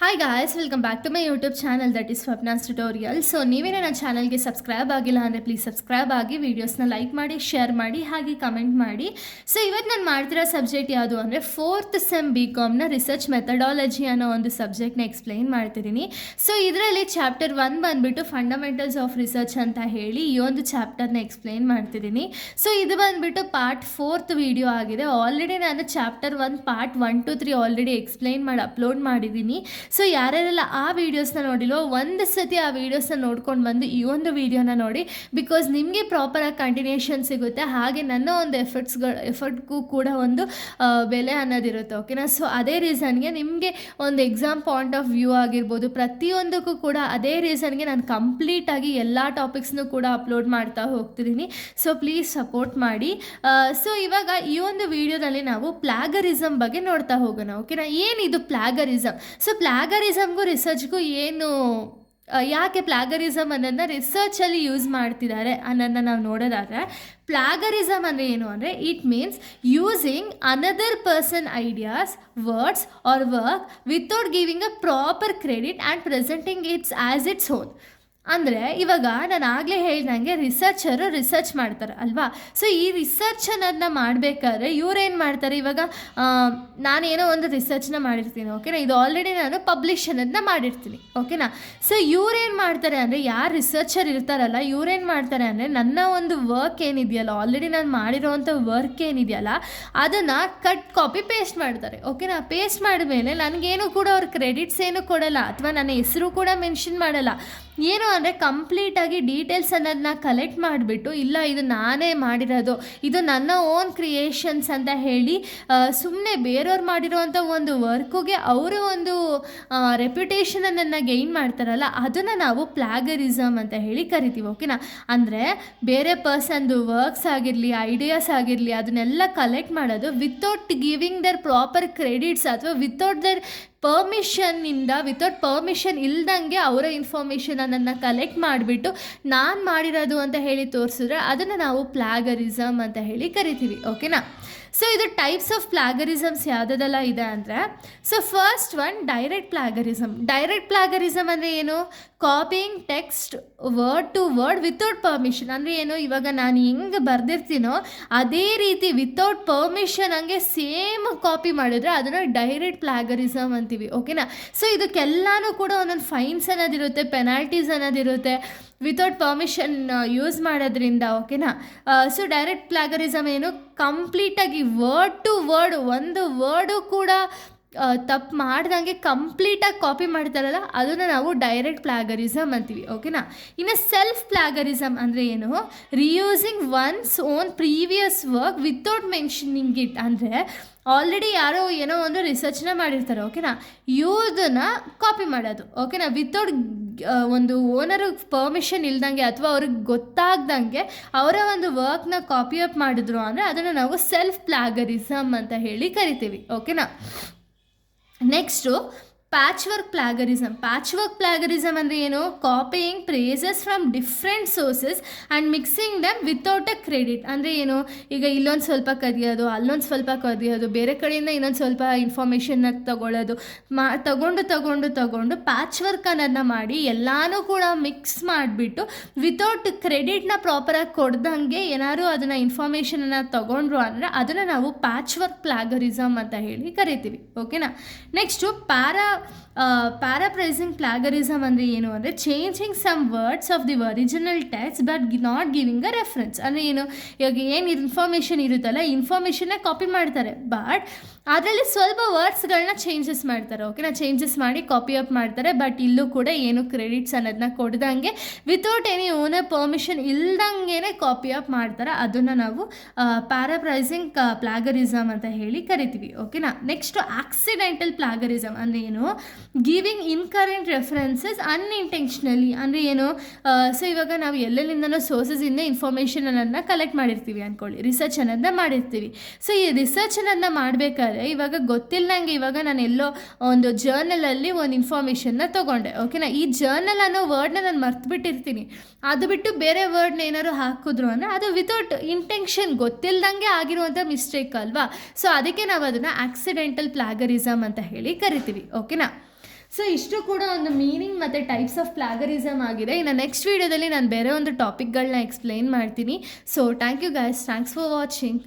Hi guys, welcome back to my YouTube channel that is Swapna's tutorial. So ನೀವೇನೇ ನನ್ನ ಚಾನಲ್ಗೆ subscribe ಆಗಿಲ್ಲ ಅಂದರೆ ಪ್ಲೀಸ್ ಸಬ್ಸ್ಕ್ರೈಬ್ ಆಗಿ, ವೀಡಿಯೋಸ್ನ ಲೈಕ್ ಮಾಡಿ, ಶೇರ್ ಮಾಡಿ, ಹಾಗೆ ಕಮೆಂಟ್ ಮಾಡಿ. ಸೊ ಇವತ್ತು ನಾನು ಮಾಡ್ತಿರೋ ಸಬ್ಜೆಕ್ಟ್ ಯಾವುದು ಅಂದರೆ 4th ಸೆಮ್ BComನ ರಿಸರ್ಚ್ ಮೆಥಡಾಲಜಿ ಅನ್ನೋ ಒಂದು ಸಬ್ಜೆಕ್ಟ್ನ ಎಕ್ಸ್ಪ್ಲೈನ್ ಮಾಡ್ತಿದ್ದೀನಿ. ಸೊ ಇದರಲ್ಲಿ ಚಾಪ್ಟರ್ 1 ಬಂದುಬಿಟ್ಟು ಫಂಡಮೆಂಟಲ್ಸ್ ಆಫ್ ರಿಸರ್ಚ್ ಅಂತ ಹೇಳಿ ಈ ಒಂದು ಚಾಪ್ಟರ್ನ ಎಕ್ಸ್ಪ್ಲೈನ್ ಮಾಡ್ತಿದ್ದೀನಿ. ಸೊ ಇದು ಬಂದುಬಿಟ್ಟು ಪಾರ್ಟ್ 4th ವಿಡಿಯೋ ಆಗಿದೆ. ಆಲ್ರೆಡಿ ನಾನು chapter 1 part 1 to 3 already explain ಮಾಡಿ ಅಪ್ಲೋಡ್ ಮಾಡಿದ್ದೀನಿ. ಸೊ ಯಾರ್ಯಾರೆಲ್ಲ ಆ ವೀಡಿಯೋಸ್ನ ನೋಡಿಲ್ವೋ ಒಂದು ಸತಿ ಆ ವೀಡಿಯೋಸ್ನ ನೋಡ್ಕೊಂಡು ಬಂದು ಈ ಒಂದು ವೀಡಿಯೋನ ನೋಡಿ, ಬಿಕಾಸ್ ನಿಮಗೆ ಪ್ರಾಪರಾಗಿ ಕಂಟಿನ್ಯೂಷನ್ ಸಿಗುತ್ತೆ. ಹಾಗೆ ನನ್ನ ಒಂದು ಎಫರ್ಟ್ಗೂ ಕೂಡ ಒಂದು ಬೆಲೆ ಅನ್ನೋದಿರುತ್ತೆ. ಓಕೆನಾ? ಸೊ ಅದೇ ರೀಸನ್ಗೆ ನಿಮಗೆ ಒಂದು ಎಕ್ಸಾಮ್ ಪಾಯಿಂಟ್ ಆಫ್ ವ್ಯೂ ಆಗಿರ್ಬೋದು, ಪ್ರತಿಯೊಂದಕ್ಕೂ ಕೂಡ ಅದೇ ರೀಸನ್ಗೆ ನಾನು ಕಂಪ್ಲೀಟಾಗಿ ಎಲ್ಲ ಟಾಪಿಕ್ಸ್ನೂ ಕೂಡ ಅಪ್ಲೋಡ್ ಮಾಡ್ತಾ ಹೋಗ್ತಿದ್ದೀನಿ. ಸೊ ಪ್ಲೀಸ್ ಸಪೋರ್ಟ್ ಮಾಡಿ. ಸೊ ಇವಾಗ ಈ ಒಂದು ವಿಡಿಯೋದಲ್ಲಿ ನಾವು ಪ್ಲಾಗರಿಸಮ್ ಬಗ್ಗೆ ನೋಡ್ತಾ ಹೋಗೋಣ. ಓಕೆನಾ? ಏನಿದು ಪ್ಲಾಗರಿಸಮ್? ಸೊ ಪ್ಲಾಗರಿಸಮ್ಗೂ ರಿಸರ್ಚ್ಗೂ ಏನು, ಯಾಕೆ ಪ್ಲಾಗರಿಸಮ್ ಅನ್ನೋದನ್ನ ರಿಸರ್ಚಲ್ಲಿ ಯೂಸ್ ಮಾಡ್ತಿದ್ದಾರೆ ಅನ್ನೋದನ್ನ ನಾವು ನೋಡೋದಾದರೆ, ಪ್ಲಾಗರಿಸಮ್ ಅಂದರೆ ಏನು ಅಂದರೆ it means using another person ideas, words or work without giving a proper credit and presenting its as its own. ಅಂದರೆ ಇವಾಗ ನಾನು ಆಗಲೇ ಹೇಳ್ದಂಗೆ ರಿಸರ್ಚರು ರಿಸರ್ಚ್ ಮಾಡ್ತಾರೆ ಅಲ್ವಾ? ಸೊ ಈ ರಿಸರ್ಚ್ ಅನ್ನೋದನ್ನ ಮಾಡಬೇಕಾದ್ರೆ ಇವ್ರೇನು ಮಾಡ್ತಾರೆ, ಇವಾಗ ನಾನೇನೋ ಒಂದು ರಿಸರ್ಚ್ನ ಮಾಡಿರ್ತೀನಿ. ಓಕೆನಾ? ಇದು ಆಲ್ರೆಡಿ ನಾನು ಪಬ್ಲಿಷ್ ಅನ್ನೋದನ್ನ ಮಾಡಿರ್ತೀನಿ. ಓಕೆನಾ? ಸೊ ಇವ್ರೇನು ಮಾಡ್ತಾರೆ ಅಂದರೆ, ಯಾರು ರಿಸರ್ಚರ್ ಇರ್ತಾರಲ್ಲ ಇವ್ರೇನು ಮಾಡ್ತಾರೆ ಅಂದರೆ, ನನ್ನ ಒಂದು ವರ್ಕ್ ಏನಿದೆಯಲ್ಲ, ಆಲ್ರೆಡಿ ನಾನು ಮಾಡಿರೋವಂಥ ವರ್ಕ್ ಏನಿದೆಯಲ್ಲ ಅದನ್ನು ಕಾಪಿ ಪೇಸ್ಟ್ ಮಾಡ್ತಾರೆ. ಓಕೆನಾ? ಪೇಸ್ಟ್ ಮಾಡಿದ್ಮೇಲೆ ನನಗೇನು ಕೂಡ ಅವ್ರ ಕ್ರೆಡಿಟ್ಸ್ ಏನು ಕೊಡಲ್ಲ, ಅಥವಾ ನನ್ನ ಹೆಸರು ಕೂಡ ಮೆನ್ಷನ್ ಮಾಡಲ್ಲ. ಏನು ಅಂದರೆ ಕಂಪ್ಲೀಟಾಗಿ ಡೀಟೇಲ್ಸ್ ಅನ್ನೋದನ್ನ ಕಲೆಕ್ಟ್ ಮಾಡಿಬಿಟ್ಟು, ಇಲ್ಲ ಇದು ನಾನೇ ಮಾಡಿರೋದು, ಇದು ನನ್ನ ಓನ್ ಕ್ರಿಯೇಷನ್ಸ್ ಅಂತ ಹೇಳಿ ಸುಮ್ಮನೆ ಬೇರೆಯವ್ರು ಮಾಡಿರೋವಂಥ ಒಂದು ವರ್ಕುಗೆ ಅವರು ಒಂದು ರೆಪ್ಯುಟೇಷನನ್ನು ಗೈನ್ ಮಾಡ್ತಾರಲ್ಲ, ಅದನ್ನು ನಾವು ಪ್ಲಾಗರಿಸಮ್ ಅಂತ ಹೇಳಿ ಕರಿತೀವಿ. ಓಕೆನಾ? ಅಂದರೆ ಬೇರೆ ಪರ್ಸನ್ದು ವರ್ಕ್ಸ್ ಆಗಿರಲಿ, ಐಡಿಯಾಸ್ ಆಗಿರಲಿ, ಅದನ್ನೆಲ್ಲ ಕಲೆಕ್ಟ್ ಮಾಡೋದು without giving their proper credits, ಅಥವಾ ವಿತೌಟ್ ದರ್ ವಿತೌಟ್ ಪರ್ಮಿಷನ್ ಇಲ್ದಂಗೆ ಅವರ ಇನ್ಫಾರ್ಮೇಷನನ್ನು ಕಲೆಕ್ಟ್ ಮಾಡಿಬಿಟ್ಟು ನಾನು ಮಾಡಿರೋದು ಅಂತ ಹೇಳಿ ತೋರಿಸಿದ್ರೆ ಅದನ್ನು ನಾವು ಪ್ಲಾಗರಿಸಮ್ ಅಂತ ಹೇಳಿ ಕರಿತೀವಿ. ಓಕೆನಾ? ಸೊ ಇದು ಟೈಪ್ಸ್ ಆಫ್ ಪ್ಲಾಗರಿಸಮ್ಸ್ ಯಾವುದೆಲ್ಲ ಇದೆ ಅಂದರೆ, so first one direct plagiarism ಅಂದರೆ ಏನು? Copying text word to word without permission. ಅಂದರೆ ಏನು? ಇವಾಗ ನಾನು ಹೆಂಗೆ ಬರೆದಿರ್ತೀನೋ ಅದೇ ರೀತಿ ವಿತೌಟ್ ಪರ್ಮಿಷನ್ ಹಂಗೆ ಸೇಮ್ ಕಾಪಿ ಮಾಡಿದ್ರೆ ಅದನ್ನು ಡೈರೆಕ್ಟ್ ಪ್ಲಾಗರಿಸಮ್ ಅಂತೀವಿ. ಓಕೆನಾ? ಸೊ ಇದಕ್ಕೆಲ್ಲನೂ ಕೂಡ ಒಂದೊಂದು ಫೈನ್ಸ್ ಅನ್ನೋದಿರುತ್ತೆ, ಪೆನಾಲ್ಟೀಸ್ ಅನ್ನೋದಿರುತ್ತೆ ವಿತೌಟ್ ಪರ್ಮಿಷನ್ ಯೂಸ್ ಮಾಡೋದ್ರಿಂದ. ಓಕೆನಾ? ಸೊ ಡೈರೆಕ್ಟ್ ಪ್ಲಾಗರಿಸಮ್ ಏನು? ಕಂಪ್ಲೀಟಾಗಿ ವರ್ಡ್ ಟು ವರ್ಡ್ ಒಂದು ವರ್ಡು ಕೂಡ ತಪ್ಪು ಮಾಡ್ದಂಗೆ ಕಂಪ್ಲೀಟಾಗಿ ಕಾಪಿ ಮಾಡ್ತಾರಲ್ಲ ಅದನ್ನು ನಾವು ಡೈರೆಕ್ಟ್ ಪ್ಲಾಗರಿಸಮ್ ಅಂತೀವಿ. ಓಕೆನಾ? ಇನ್ನು ಸೆಲ್ಫ್ ಪ್ಲಾಗರಿಸಮ್ ಅಂದರೆ ಏನು? Reusing one's own previous work without mentioning it. ಅಂದರೆ ಆಲ್ರೆಡಿ ಯಾರೋ ಏನೋ ಒಂದು ರಿಸರ್ಚ್ನ ಮಾಡಿರ್ತಾರೆ. ಓಕೆನಾ? ಇವ್ರದನ್ನು ಕಾಪಿ ಮಾಡೋದು. ಓಕೆನಾ? ವಿತೌಟ್ ಒಂದು ಓನರು ಪರ್ಮಿಷನ್ ಇಲ್ದಂಗೆ ಅಥವಾ ಅವ್ರಿಗೆ ಗೊತ್ತಾಗ್ದಂಗೆ ಅವರ ಒಂದು ವರ್ಕ್ನ ಕಾಪಿ ಅಪ್ ಮಾಡಿದ್ರು ಅಂದರೆ ಅದನ್ನು ನಾವು ಸೆಲ್ಫ್ ಪ್ಲಾಗರಿಸಮ್ ಅಂತ ಹೇಳಿ ಕರಿತೀವಿ. ಓಕೆನಾ? ನೆಕ್ಸ್ಟು ಪ್ಯಾಚ್ ವರ್ಕ್ ಪ್ಲಾಗರಿಸಮ್ ಅಂದರೆ ಏನು? Copying praises from different sources and mixing dum without a credit. ಅಂದರೆ ಏನು? ಈಗ ಇಲ್ಲೊಂದು ಸ್ವಲ್ಪ ಕದಿಯೋದು, ಅಲ್ಲೊಂದು ಸ್ವಲ್ಪ ಕದಿಯೋದು, ಬೇರೆ ಕಡೆಯಿಂದ ಇನ್ನೊಂದು ಸ್ವಲ್ಪ ಇನ್ಫಾರ್ಮೇಷನ್ನ ತಗೊಳ್ಳೋದು, ತಗೊಂಡು ಪ್ಯಾಚ್ ವರ್ಕ್ ಅನ್ನೋದನ್ನ ಮಾಡಿ ಎಲ್ಲನೂ ಕೂಡ ಮಿಕ್ಸ್ ಮಾಡಿಬಿಟ್ಟು ವಿತೌಟ್ ಕ್ರೆಡಿಟ್ನ ಪ್ರಾಪರಾಗಿ ಕೊಡ್ದಂಗೆ ಏನಾದ್ರು ಅದನ್ನು ಇನ್ಫಾರ್ಮೇಷನನ್ನು ತಗೊಂಡ್ರು ಅಂದರೆ ಅದನ್ನು ನಾವು ಪ್ಯಾಚ್ ವರ್ಕ್ ಪ್ಲಾಗರಿಸಮ್ ಅಂತ ಹೇಳಿ ಕರಿತೀವಿ. ಓಕೆನಾ? ನೆಕ್ಸ್ಟು ಪ್ಯಾರಾಪ್ರೈಸಿಂಗ್ ಪ್ಲಾಗರಿಸಮ್ ಅಂದರೆ ಏನು ಅಂದರೆ changing some words of the original text but not giving a reference. ಅಂದರೆ ಏನು? ಇವಾಗ ಏನು ಇನ್ಫಾರ್ಮೇಷನ್ ಇರುತ್ತಲ್ಲ ಇನ್ಫಾರ್ಮೇಷನ್ನ ಕಾಪಿ ಮಾಡ್ತಾರೆ, ಬಟ್ ಅದರಲ್ಲಿ ಸ್ವಲ್ಪ ವರ್ಡ್ಸ್ಗಳನ್ನ ಚೇಂಜಸ್ ಮಾಡ್ತಾರೆ. ಓಕೆನಾ? ಚೇಂಜಸ್ ಮಾಡಿ ಕಾಪಿ ಅಪ್ ಮಾಡ್ತಾರೆ, ಬಟ್ ಇಲ್ಲೂ ಕೂಡ ಏನು ಕ್ರೆಡಿಟ್ಸ್ ಅನ್ನೋದನ್ನ ಕೊಡ್ದಂಗೆ ವಿತೌಟ್ ಎನಿ ಓನರ್ ಪರ್ಮಿಷನ್ ಇಲ್ದಂಗೆ ಕಾಪಿ ಅಪ್ ಮಾಡ್ತಾರೆ. ಅದನ್ನು ನಾವು ಪ್ಯಾರಾಪ್ರೈಸಿಂಗ್ ಪ್ಲಾಗರಿಸಮ್ ಅಂತ ಹೇಳಿ ಕರಿತೀವಿ. ಓಕೆನಾ? ನೆಕ್ಸ್ಟು ಆಕ್ಸಿಡೆಂಟಲ್ ಪ್ಲಾಗರಿಸಮ್ ಅಂದರೆ ಏನು? Giving incorrect references unintentionally. ಅಂದರೆ ಏನು? ಸೊ ಇವಾಗ ನಾವು ಎಲ್ಲೆಲ್ಲಿಂದನೋ ಸೋರ್ಸಸ್ಸಿಂದ ಇನ್ಫಾರ್ಮೇಷನನ್ನು ಕಲೆಕ್ಟ್ ಮಾಡಿರ್ತೀವಿ ಅಂದ್ಕೊಳ್ಳಿ, ರಿಸರ್ಚ್ ಅನ್ನೋದನ್ನ ಮಾಡಿರ್ತೀವಿ. ಸೊ ಈ ರಿಸರ್ಚ್ ಅನ್ನೋದನ್ನ ಮಾಡಬೇಕಾದ್ರೆ ಇವಾಗ ಗೊತ್ತಿಲ್ಲದಂಗೆ ಇವಾಗ ನಾನು ಎಲ್ಲೋ ಒಂದು ಜರ್ನಲಲ್ಲಿ ಒಂದು ಇನ್ಫಾರ್ಮೇಷನ್ನ ತೊಗೊಂಡೆ. ಓಕೆನಾ? ಈ ಜರ್ನಲ್ ಅನ್ನೋ ವರ್ಡ್ನ ನಾನು ಮರ್ತುಬಿಟ್ಟಿರ್ತೀನಿ, ಅದು ಬಿಟ್ಟು ಬೇರೆ ವರ್ಡ್ನ ಏನಾದ್ರು ಹಾಕಿದ್ರು ಅಂದರೆ ಅದು ವಿತೌಟ್ ಇಂಟೆನ್ಷನ್ ಗೊತ್ತಿಲ್ಲದಂಗೆ ಆಗಿರುವಂಥ ಮಿಸ್ಟೇಕ್ ಅಲ್ವಾ? ಸೊ ಅದಕ್ಕೆ ನಾವು ಅದನ್ನು ಆಕ್ಸಿಡೆಂಟಲ್ ಪ್ಲಾಗರಿಸಮ್ ಅಂತ ಹೇಳಿ ಕರಿತೀವಿ. ಓಕೆನಾ? ಸೊ ಇಷ್ಟು ಕೂಡ ಒಂದು ಮೀನಿಂಗ್ ಮತ್ತು ಟೈಪ್ಸ್ ಆಫ್ ಪ್ಲಾಗರಿಸಮ್ ಆಗಿದೆ. ಇನ್ನು ನೆಕ್ಸ್ಟ್ ವೀಡಿಯೋದಲ್ಲಿ ನಾನು ಬೇರೆ ಒಂದು ಟಾಪಿಕ್ಗಳನ್ನ ಎಕ್ಸ್ಪ್ಲೈನ್ ಮಾಡ್ತೀನಿ. So thank you guys, thanks for watching.